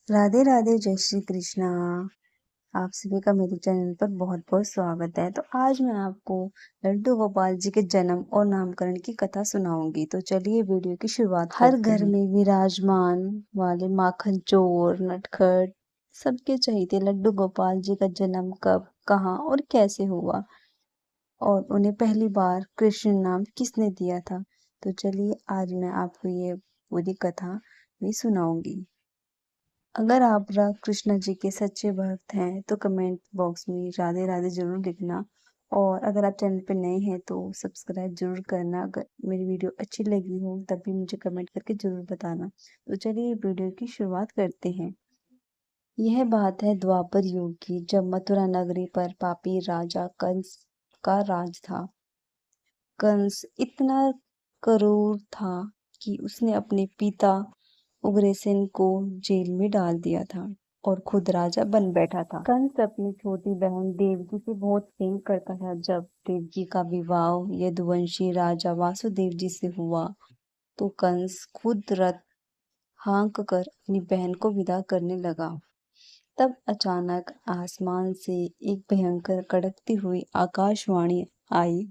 राधे राधे, जय श्री कृष्णा। आप सभी का मेरे चैनल पर बहुत बहुत स्वागत है। तो आज मैं आपको लड्डू गोपाल जी के जन्म और नामकरण की कथा सुनाऊंगी। तो चलिए वीडियो की शुरुआत करते हैं। हर घर में विराजमान वाले माखन चोर नटखट सबके चहेते लड्डू गोपाल जी का जन्म कब, कहाँ और कैसे हुआ, और उन्हें पहली बार कृष्ण नाम किसने दिया था। तो चलिए आज मैं आपको ये पूरी कथा भी सुनाऊंगी। अगर आप कृष्ण जी के सच्चे भक्त हैं तो कमेंट बॉक्स में राधे राधे जरूर लिखना, और अगर आप चैनल पर नए हैं तो सब्सक्राइब जरूर करना। अगर मेरी वीडियो अच्छी लगी हो तब भी मुझे कमेंट करके जरूर बताना। तो चलिए वीडियो की शुरुआत करते हैं। यह बात है द्वापर युग की, जब मथुरा नगरी पर पापी राजा कंस का राज था। कंस इतना क्रूर था कि उसने अपने पिता उग्रसेन को जेल में डाल दिया था और खुद राजा बन बैठा था। कंस अपनी छोटी बहन देवकी से बहुत प्रेम करता था। जब देवकी का विवाह यदुवंशी राजा वासुदेव जी से हुआ तो कंस खुद रथ हाँक कर अपनी बहन को विदा करने लगा। तब अचानक आसमान से एक भयंकर कड़कती हुई आकाशवाणी आई।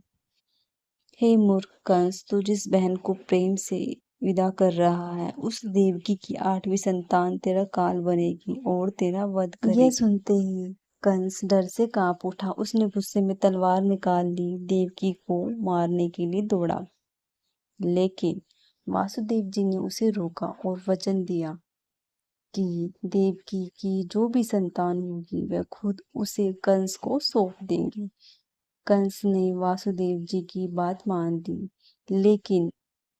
हे मूर्ख कंस, तू जिस बहन को प्रेम से विदा कर रहा है उस देवकी की 8वीं संतान तेरा काल बनेगी और तेरा वध करेगी। यह सुनते ही कंस डर से कांप उठा। उसने गुस्से में तलवार निकाल ली, देवकी को मारने के लिए दौड़ा। लेकिन वासुदेव जी ने उसे रोका और वचन दिया कि देवकी की जो भी संतान होगी वह खुद उसे कंस को सौंप देंगी। कंस ने वासुदेव जी की बात मान ली, लेकिन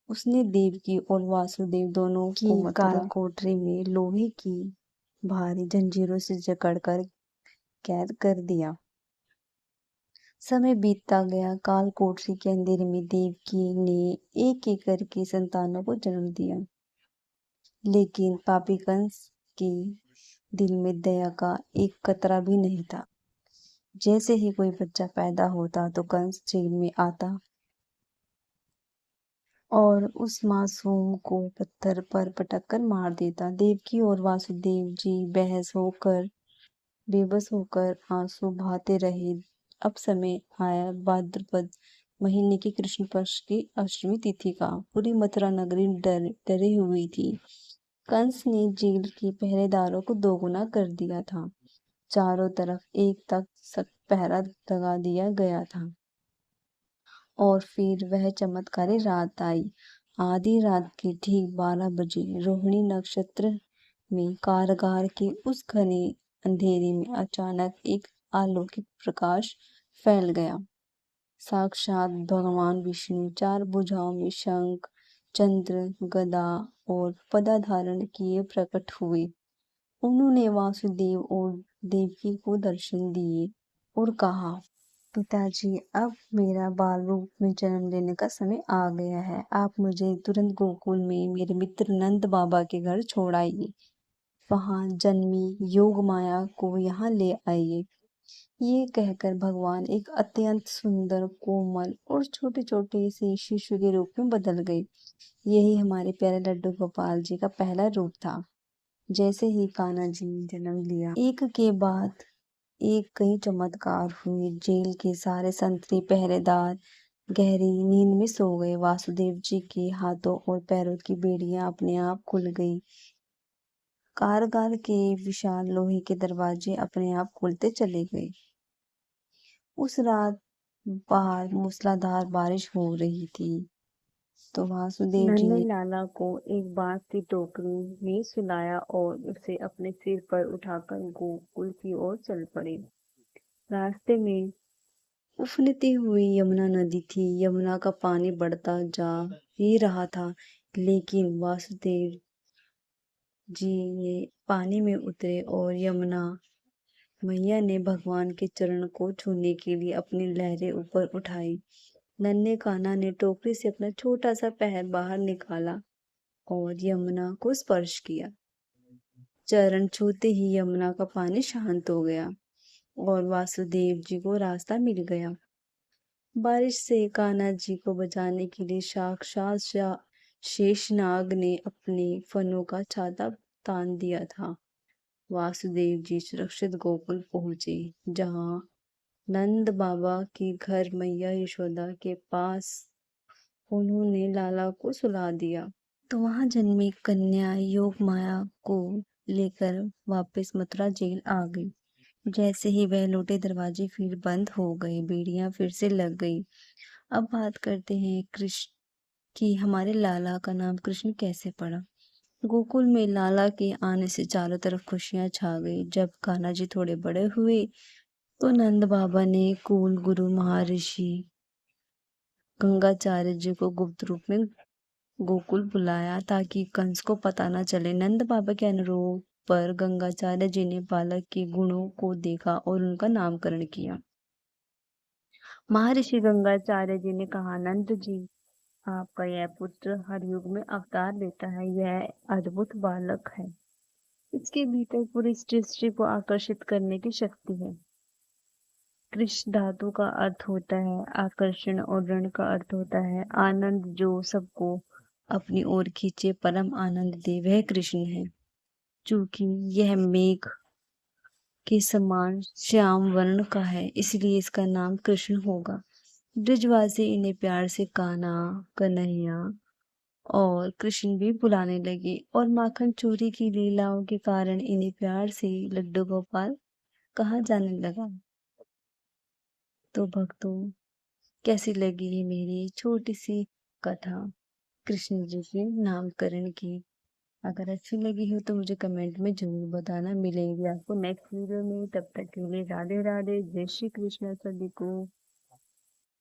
उसने देवकी और वासुदेव दोनों को काल कोठरी में लोहे की भारी जंजीरों से जकड़कर कैद कर दिया। समय बीतता गया। काल कोठरी के अंधेरे में देवकी ने एक एक करके संतानों को जन्म दिया, लेकिन पापी कंस के दिल में दया का एक कतरा भी नहीं था। जैसे ही कोई बच्चा पैदा होता तो कंस जेल में आता और उस मासूम को पत्थर पर पटक कर मार देता। देवकी और वासुदेव जी बेबस होकर आंसू बहाते रहे। अब समय आया भाद्रपद महीने की कृष्ण पक्ष की अष्टमी तिथि का। पूरी मथुरा नगरी डरी हुई थी। कंस ने जेल के पहरेदारों को दोगुना कर दिया था। चारों तरफ एक तक सख्त पहरा लगा दिया गया था। और फिर वह चमत्कारी रात आई। आधी रात के ठीक 12 बजे रोहिणी नक्षत्र में कारागार के उस घने अंधेरे में अचानक एक अलौकिक प्रकाश फैल गया। साक्षात भगवान विष्णु 4 भुजाओं में शंख, चंद्र, गदा और पदा धारण किए प्रकट हुए। उन्होंने वासुदेव और देवकी को दर्शन दिए और कहा, पिताजी, अब मेरा बाल रूप में जन्म लेने का समय आ गया है। आप मुझे तुरंत गोकुल में मेरे मित्र नंद बाबा के घर छोड़ आइए। वहां जन्मी योग माया को यहाँ ले आइए। ये कहकर भगवान एक अत्यंत सुंदर, कोमल और छोटे छोटे से शिशु के रूप में बदल गए। यही हमारे प्यारे लड्डू गोपाल जी का पहला रूप था। जैसे ही कान्हा जी ने जन्म लिया, एक के बाद एक कई चमत्कार हुए। जेल के सारे संतरी पहरेदार गहरी नींद में सो गए। वासुदेव जी के हाथों और पैरों की बेड़ियां अपने आप खुल गई। कारागार के विशाल लोहे के दरवाजे अपने आप खुलते चले गए। उस रात बाहर मूसलाधार बारिश हो रही थी। तो वासुदेव जी ने लाला को एक बांस की टोकरी में सुलाया और उसे अपने सिर पर उठाकर गोकुल की ओर चल पड़े। रास्ते में उफनती हुई यमुना नदी थी। यमुना का पानी बढ़ता जा ही रहा था, लेकिन वासुदेव जी ने पानी में उतरे और यमुना मैया ने भगवान के चरण को छूने के लिए अपनी लहरें ऊपर उठाई। नन्हे कान्हा ने टोकरी से अपना छोटा सा पैर बाहर निकाला और यमुना को स्पर्श किया। चरण छूते ही यमुना का पानी शांत हो गया और वासुदेव जी को रास्ता मिल गया। बारिश से कान्हा जी को बचाने के लिए साक्षात शेषनाग ने अपने फनों का छाता तान दिया था। वासुदेव जी सुरक्षित गोकुल पहुंचे, जहां नंद बाबा के घर मैया यशोदा के पास उन्होंने लाला को सुला दिया। तो वहां जन्मी कन्या योग माया को लेकर वापस मथुरा जेल आ गई। जैसे ही वह लौटे, दरवाजे फिर बंद हो गए, बेड़ियां फिर से लग गई। अब बात करते हैं कृष्ण कि हमारे लाला का नाम कृष्ण कैसे पड़ा। गोकुल में लाला के आने से चारों तरफ खुशियां छा गई। जब कान्हा जी थोड़े बड़े हुए तो नंद बाबा ने कुल गुरु महर्षि गंगाचार्य जी को गुप्त रूप में गोकुल बुलाया ताकि कंस को पता न चले। नंद बाबा के अनुरोध पर गंगाचार्य जी ने बालक के गुणों को देखा और उनका नामकरण किया। महर्षि गंगाचार्य जी ने कहा, नंद जी, आपका यह पुत्र हर युग में अवतार लेता है। यह अद्भुत बालक है। इसके भीतर पूरी सृष्टि को आकर्षित करने की शक्ति है। कृष्ण धातु का अर्थ होता है आकर्षण और ऋण का अर्थ होता है आनंद। जो सबको अपनी ओर खींचे, परम आनंद दे, वह कृष्ण है। चूंकि यह मेघ के समान श्याम वर्ण का है, इसलिए इसका नाम कृष्ण होगा। ब्रजवासी इन्हें प्यार से कान्हा, कन्हैया और कृष्ण भी बुलाने लगे और माखन चोरी की लीलाओं के कारण इन्हें प्यार से लड्डू गोपाल कहा जाने लगा। तो भक्तों, कैसी लगी ये मेरी छोटी सी कथा कृष्ण जी के नामकरण की। अगर अच्छी लगी हो तो मुझे कमेंट में जरूर बताना। मिलेंगे आपको नेक्स्ट वीडियो में, तब तक के लिए राधे राधे, जय श्री कृष्ण सभी को।